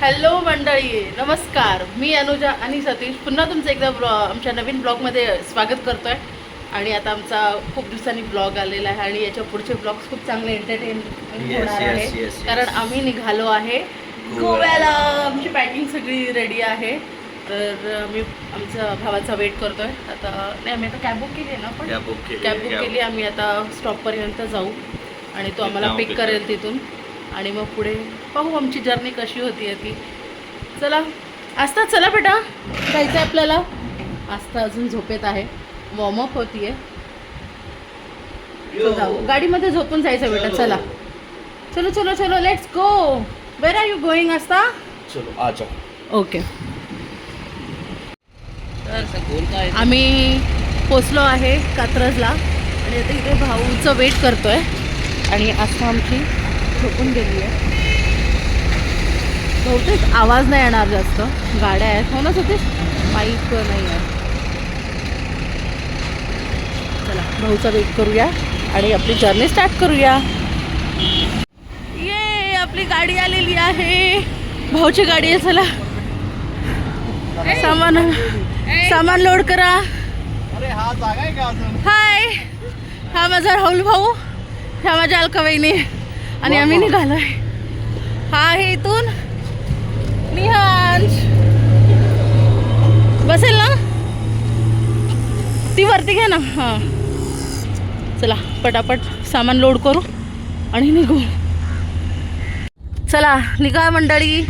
Hello मंडळी, नमस्कार. मी अनुजा आणि सतीश पुन्हा तुमचं एकदा आमच्या नवीन ब्लॉगमध्ये स्वागत करतोय. आणि आता आमचा खूप दिवसांनी ब्लॉग आलेला आहे आणि याच्या पुढचे ब्लॉग्स खूप चांगले एंटरटेनमेंट होणार आहे. कारण आम्ही निघालो आहे गोव्याला. आमची पॅकिंग सगळी रेडी आहे. तर मी आमच्या भावाचा वेट करतोय. आता नाही, आम्ही आता कॅब बुक केली आहे ना, पण कॅब बुक केली. आम्ही आता स्टॉपपर्यंत जाऊ आणि तो आम्हाला पिक करेल तिथून. आणि मग पुढे पाहू आमची जर्नी कशी होती ती. चला आस्था, चला बेटा, जायचं आहे आपल्याला. आस्था अजून झोपेत आहे, वॉर्मअप होती आहे. जाऊ, गाडीमध्ये झोपून जायचं बेटा. चला चलो चलो चलो, let's go. Where are you going Aastha? चलो आ जाओ. ओके. आम्ही पोचलो आहे कात्रजला आणि आता इथे भाऊचं वेट करतोय. आणि आस्था आमची झोपून गेली आहे. बहुतेक आवाज नाही येणार जास्त, गाड्या आहेत. हो ना सतीश? माईक नाही आहे. चला भाऊचा वेट करूया आणि आपली जर्नी स्टार्ट करूया. ये आपली गाडी आलेली आहे, भाऊची गाडी आहे. चला सामान लोड करा. हाय, हा माझा राहुल भाऊ, ह्या माझ्या अलका वहिनी आणि आम्ही निघालोय. हा आहे इथून निहांश. बसेल ना ती, वरती घ्या ना. हां चला पटापट सामान लोड करू आणि निघू. चला निघा मंडळी.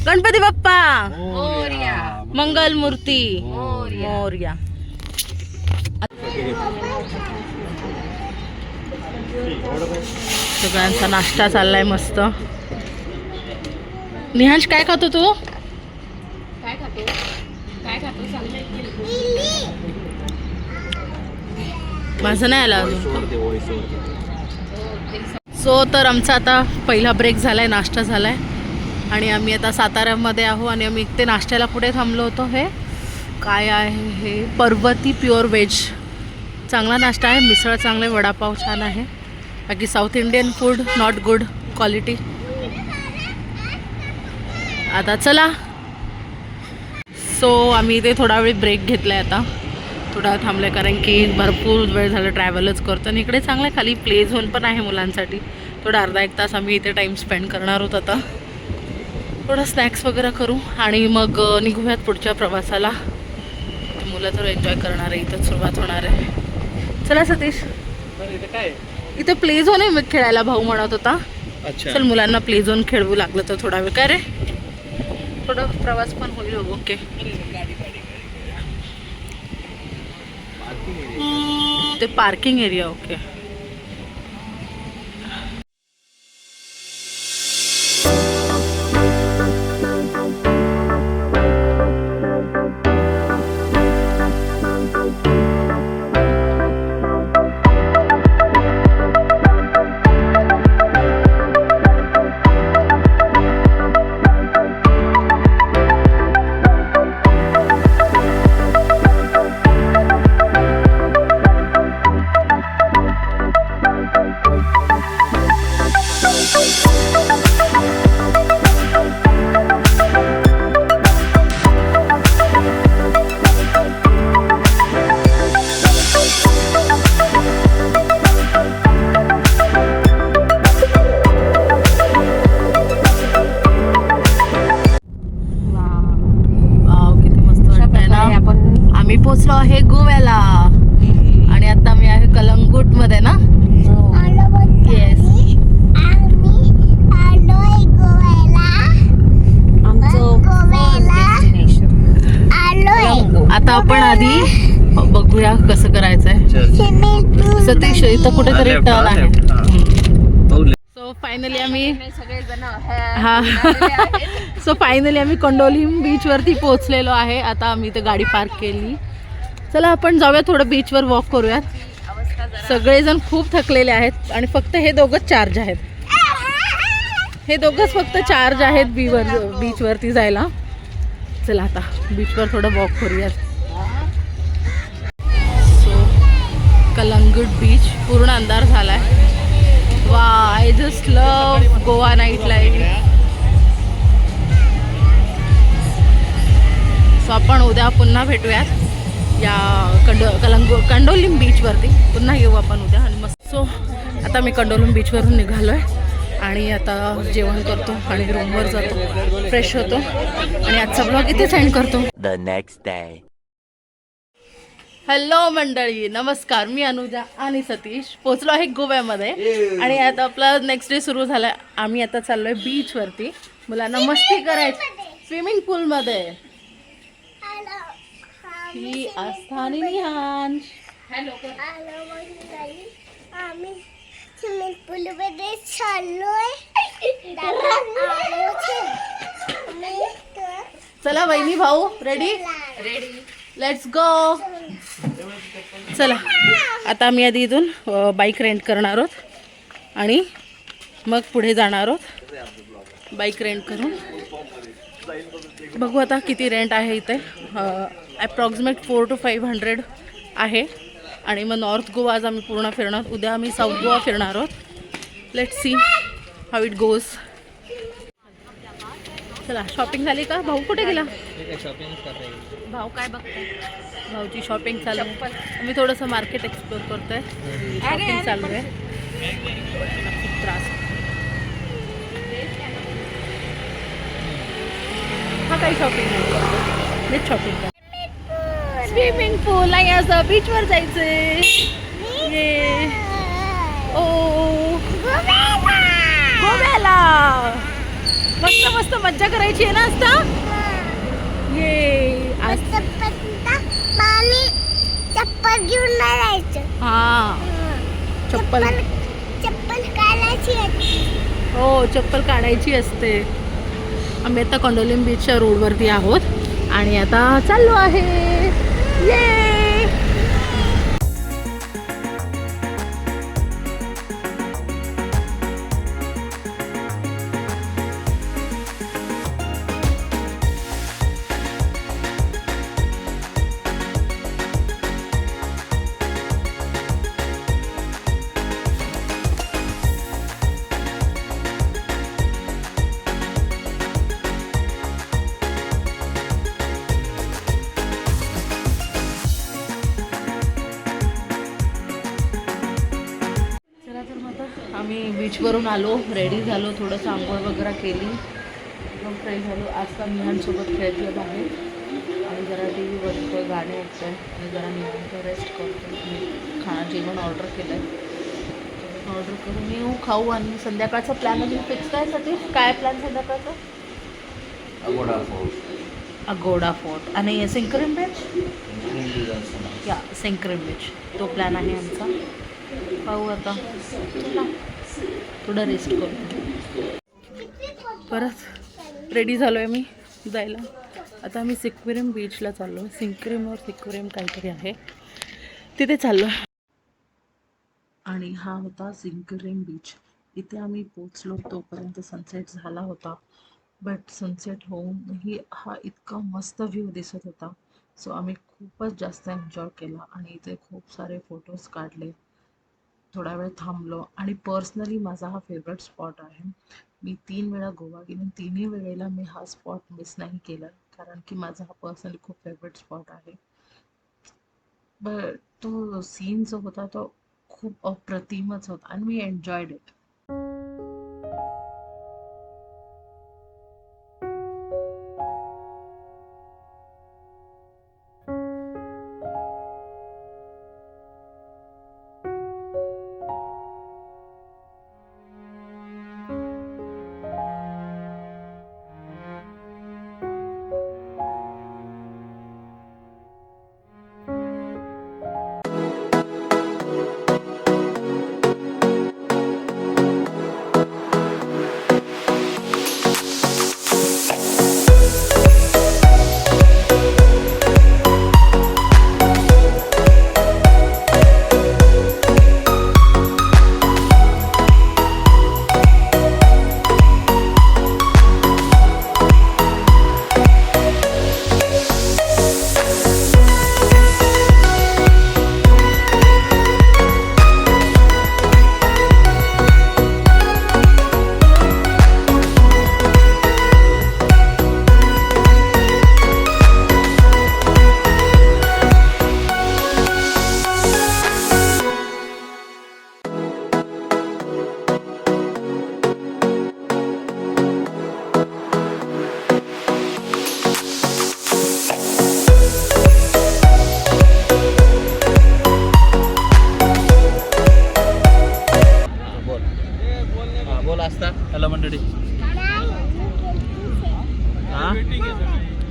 गणपती बाप्पा मंगल मूर्ती मोरया. सगळ्यांचा नाश्ता चाललाय मस्त. निहांश काय खातो तू? काय खातो माझं नाही आला अजून. सो तर आमचा आता पहिला ब्रेक झालाय, नाश्ता झालाय आणि आम्ही आता साताऱ्यामध्ये आहो. आणि आम्ही ते नाश्त्याला पुढे थांबलो होतो. हे काय आहे? हे पर्वती प्युअर व्हेज. चांगला नाश्ता आहे. मिसळ चांगले, वडापाव छान आहे. बाकी south Indian food not good quality. आता चला. सो आम्ही इथे थोडा वेळ ब्रेक घेतला आहे. आता थोडा थांबलं कारण की भरपूर वेळ झालं ट्रॅव्हलच करतो. आणि इकडे चांगलं खाली प्ले झोन पण आहे मुलांसाठी. थोडा अर्धा एक तास आम्ही इथे टाईम स्पेंड करणार आहोत. आता थोडं स्नॅक्स वगैरे करू आणि मग निघूयात पुढच्या प्रवासाला. मुलं तर एन्जॉय करणार आहे, इथं सुरुवात होणार आहे. चला सतीश, इथे प्ले झोन आहे खेळायला, भाऊ म्हणत होता. चल मुलांना प्ले झोन खेळवू लागलं तर थोडा वेळ. काय रे, थोडं प्रवास पण होईल. ओके. ते पार्किंग एरिया. ओके. पोचलो आहे गोव्याला आणि आता मी आहे कलंगूट मध्ये ना. येस. आता आपण आधी बघूया कसं करायचंय. सतीश इथं कुठेतरी टर्न आहे. सो फायनली आम्ही सो फायनली आम्ही कंडोलीम बीचवरती पोहोचलेलो आहे. आता आम्ही इथे गाडी पार्क केली. चला आपण जाऊया, थोडं बीचवर वॉक करूयात. सगळेजण खूप थकलेले आहेत आणि फक्त हे दोघंच चार्ज आहेत. हे दोघंच फक्त चार्ज आहेत बीचवरती जायला. चला आता बीचवर थोडं वॉक करूयात. सो कलंगूट बीच पूर्ण अंधार झालाय. वा, I just love Goa night life. आपण उद्या पुन्हा भेटूयात या कंडोलिम बीचवरती. पुन्हा येऊ आपण उद्या आणि मस्त. सो आता मी कंडोलिम बीचवरून निघालो आहे आणि आता जेवण करतो आणि रूमवर जातो, फ्रेश होतो आणि आजचा ब्लॉग इथे सेंड करतो. The next day. हॅलो मंडळी, नमस्कार. मी अनुजा आणि सतीश पोचलो आहे गोव्यामध्ये आणि आता आपला नेक्स्ट डे सुरू झाला आहे. आम्ही आता चाललो आहे बीचवरती. मुलांना मस्ती करायची स्विमिंग पूलमध्ये. ही आस्था आणि निहान. आम्ही स्विमिंग पूल मध्ये चाललोय. चला वहिनी भाऊ, रेडी लेट्स गो. चला आता आम्ही आधी इथून बाईक रेंट करणार आहोत आणि मग पुढे जाणार आहोत. बाईक रेंट करून बघू आता किती रेंट आहे इथे. ॲप्रॉक्सिमेट 400 to 500 आहे. आणि मग नॉर्थ गोवा आज आम्ही पूर्ण फिरणार. उद्या आम्ही साऊथ गोवा फिरणार आहोत. Let's see how it goes. चला शॉपिंग झाली का? भाऊ कुठे गेला? भाऊ काय बघताय? भाऊची शॉपिंग चालू आहे. मी थोडंसं मार्केट एक्सप्लोर करतोय. शॉपिंग चालू आहे. खूप त्रास. हा काही शॉपिंग नाही करतो, मीच शॉपिंग करतो. स्विमिंग पूल आहे असं बीचवर जायचंय. ये ओ गोव्याला मस्त मस्त मज्जा करायची आहे ना आस्था. ये चप्पल घेऊन नाही जायचं. हा चप्पल काढायची. हो चप्पल काढायची असते. आम्ही आता कंडोलिम बीचच्या रोडवरती आहोत आणि आता चाललो आहे. ये आम्ही बीचवरून आलो, रेडी झालो, थोडंसं आंघोळ वगैरे केली, मग फ्रेश झालो. आजकाल निहानसोबत खेळते बाहेर आणि जरा टी व्ही बघतोय, गाणे ऐकतोय आणि जरा निहानचं रेस्ट करतो. मी जेवण ऑर्डर केलं आहे. ऑर्डर करून येऊ, खाऊ आणि संध्याकाळचा प्लॅन अजून फिक्स काय सतीश? काय प्लॅन संध्याकाळचा? अगोडा फोर्ट आणि सिंक्रीम बीच. या सिंक्रीम बीच तो प्लॅन आहे आमचा. पाहू आता. चला थोडं रेस्ट करू. परत रेडी झालो आहे मी जायला. आता आम्ही सिक्विरिम बीचला चाललो आहे. सिक्विरिम काहीतरी आहे तिथे चाललो आहे. आणि हा होता सिक्विरिम बीच. इथे आम्ही पोचलो तोपर्यंत सनसेट झाला होता. बट सनसेट होऊनही हा इतका मस्त व्ह्यू दिसत होता. सो आम्ही खूपच जास्त एन्जॉय केला आणि इथे खूप सारे फोटोज काढले. थोडा वेळ थांबलो आणि पर्सनली माझा हा फेवरेट स्पॉट आहे. मी 3 वेळा गोवा गेले, 3ही वेळेला मी हा स्पॉट मिस नाही केला कारण की माझा हा पर्सनली खूप फेवरेट स्पॉट आहे. बट तो सीन जो होता तो खूप अप्रतिमच होता आणि मी एन्जॉयड इट.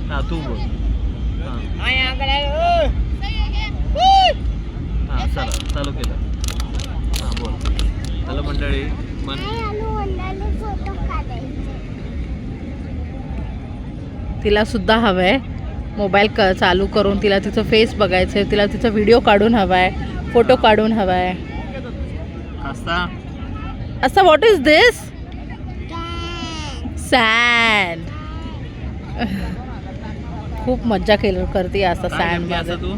हा तू बोल. हा चला चालू केलं. हा बोल. हॅलो मंडळी. नाही आलू वंडाले फोटो काढायचे. तिला सुद्धा हवं आहे मोबाईल चालू करून तिला तिचं फेस बघायचं आहे, तिला तिचा व्हिडिओ काढून हवा आहे, फोटो काढून हवा आहे. असं व्हॉट इज दिस? सँड. खूप मज्जा करते असं सँड मध्ये. तू